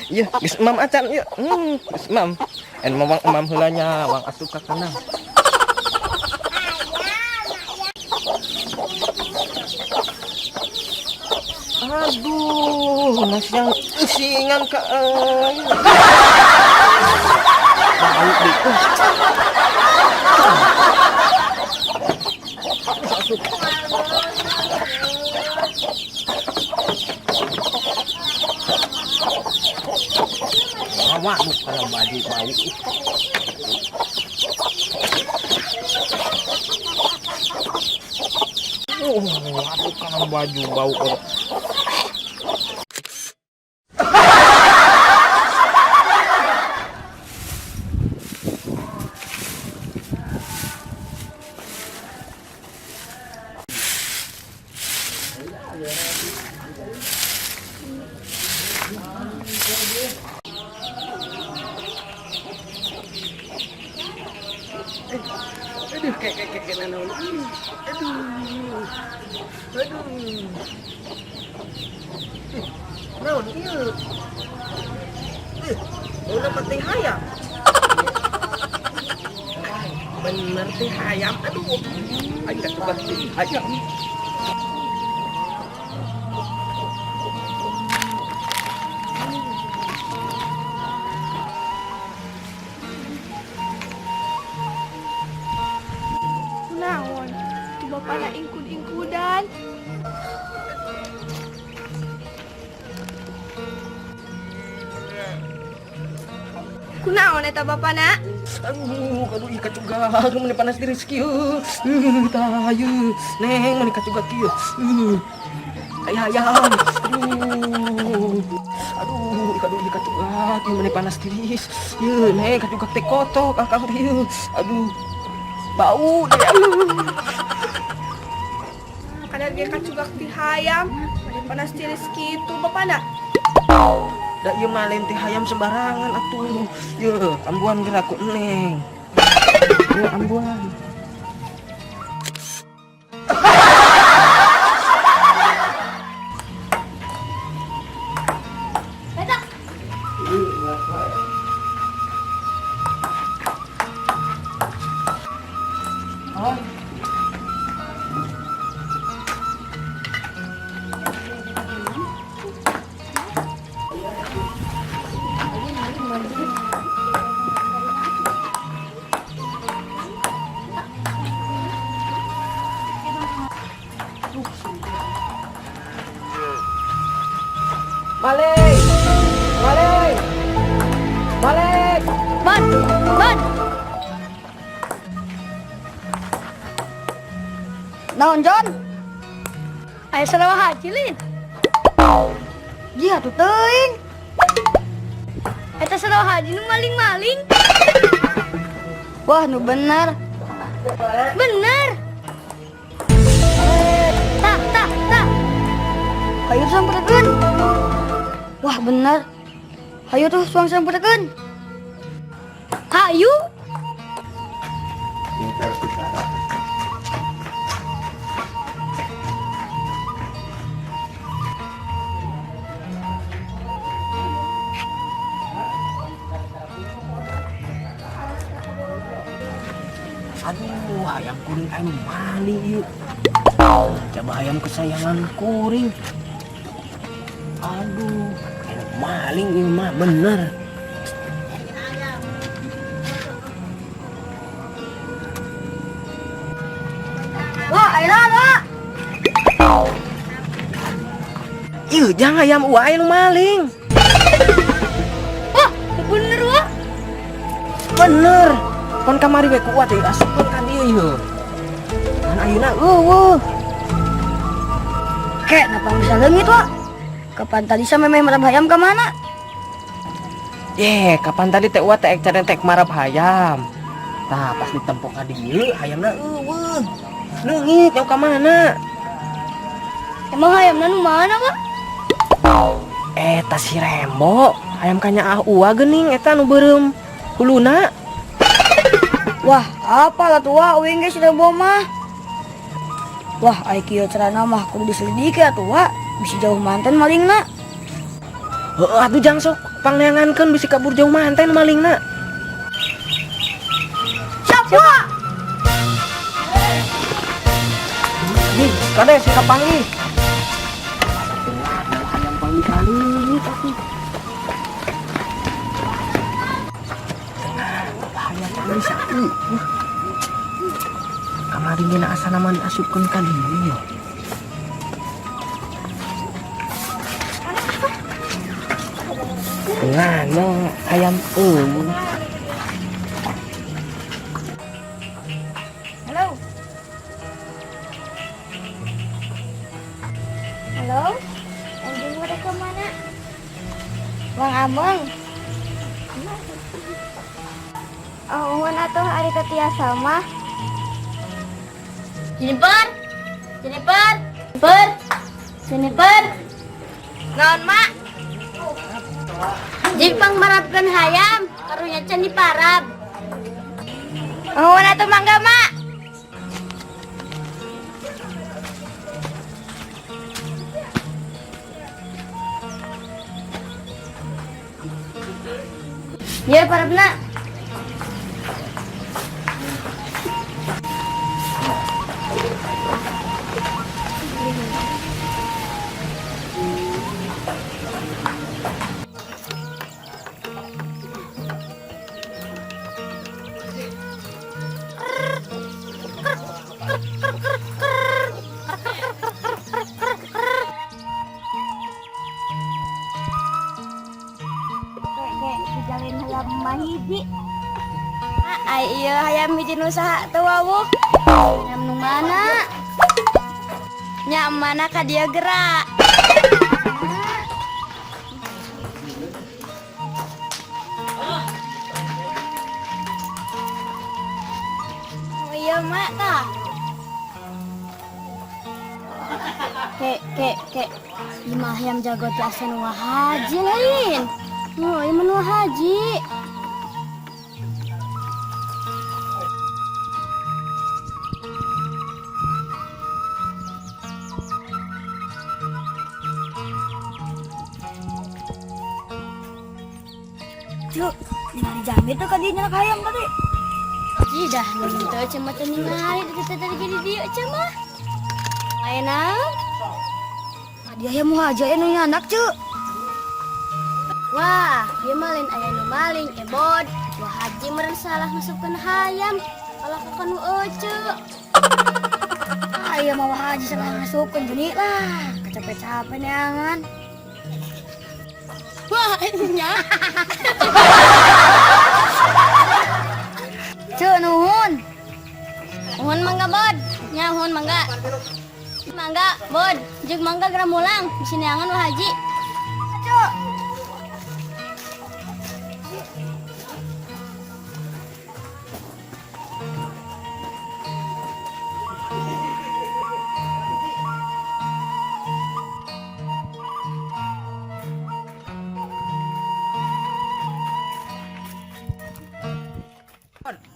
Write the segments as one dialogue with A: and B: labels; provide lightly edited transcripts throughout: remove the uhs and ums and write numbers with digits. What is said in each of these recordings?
A: Iya, geus emam acan yuk. Geus emam. En mawang emam heulanya, wang asup ka kana. Aduh, nasiang usingan ka euy. Bau deui. Asup. Waduh, kalau baju bau. Waduh, kalau baju bau. Aduh, kayak naon. Aduh. Naon ieu? Udah penting hayam. Bener teh hayam. Aduh. Aing ketupat teh hayam.
B: Naon, coba pada ingkud-ingkudan. Kunaon eta bapana?
A: Aduh, ikat juga. Mun panas di rezeki. Tah ayeuna. Neng, mun ikat juga kieu. Hayam. Aduh, ikat juga. Mun panas tiris. Yeuh, neng, ikat juga teh kotok akang ieu. Aduh. Bau deh.
B: Kadang dia kacugak di hayam, pada panas tiris gitu bapana.
A: Da ieu mah lain teh hayam sembarangan atuh. Yeuh, ambuan geura ku Neng. Yeuh, ambuan.
B: Eta.
A: Malik.
B: Ban. Naon John? Aya sarawah haji lin. Iya tuh teuing. Eta sarawah haji nu maling-maling. Wah, nu bener. Bener. Tah. Hayu samperekeun. Wah, bener. Hayu tuh suang samperekeun. Hayu.
A: Aduh, hayam kuring anu maling ieu. Coba hayam kesayangan kuring. Aduh, enak maling ieu mah bener.
B: Wah, ayeuna Wak.
A: Ieu jangan hayam uai nu maling.
B: Wah, bener Wak.
A: Bener. Pon kamari we ku uat teh asupkeun ka dieu ieu. Kan ayeuna
B: Kek, napa bisa leungit Wak? Kapan tadi sama memeh marab hayam ke mana?
A: Kapan tadi teh uat teh cari teh marab hayam. Tah pas ditempok ka dieu hayamna eueuh. Leungit nyau ka mana?
B: Emang hayamna nu mana Wak?
A: Eta si Rembo, hayam kanya ua geuning eta nu beureum huluna.
B: Wah, apalah tua uing geus Rembo mah. Wah, ai kieu carana mah kudu diselidiki atuh Wak. Bisa jauh manten malingna.
A: Heuh atuh jang sok. Pangneangankeun bisi kabur jauh manten malingna.
B: Siapa?
A: Nih, kade sing kapanggih. Ayam panggih kali tapi. Ayam panggih saku. Kamari geuna asa nama diasupkeun ka dieu. Ngano ayam
B: Halo. Halo. Anjing udah kemana? Bang Ameng. Oh, atuh ari teh tiasa mah. Jennifer. Jennifer. Jennifer. Jennifer. Naon, Mak? Jik pangmarapkeun hayam, karunya can diparab. Oh, atuh mangga, Mak. Ya, parabna. Dijalin hayam mahiji. Ai ieu hayam hiji nu saha teu wawuh. Hayam nu mana? Nya mana ka dieu gerak. Oh iya mak tah. Ke. Imah hayam jago teh asa nu haji lain. Oh, ini menu haji. Cuk, nari jamit tuh kadinya nak hayam tadi. Tidak, minta cuma tening hari kita tadi jadi dia cuma. Ayeuna. Dia yang mau aja anu anak cuk. Wah, dia malin ayah nu maling, ebod. Wah, haji meren salah masukkan hayam. Kalau kakak nu ece. Ayah mau haji salah masukkan gini lah. Capek-capek neangan. Wah, nya. Cuk, nuhun. Nuhun mangga, bod. Nya, nuhun mangga. Mangga, bod. Jeung mangga geram mulang. Di sini neangan wah haji. Cuk.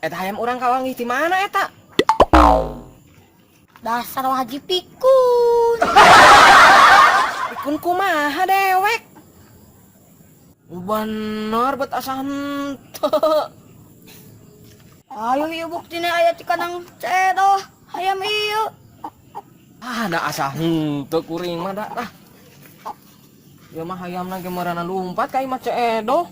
A: Eta hayam urang kawanggih ti mana eta?
B: Dasar haji pikun.
A: Pikun kumaha dewek? Bener bet asa henteu.
B: Ayo ieu buktine aya ti kanang cedoh hayam ieu.
A: Ah, da asa henteu kuring mah da tah. Ieu mah hayamna ge meurana lumpat ka imah ceedoh.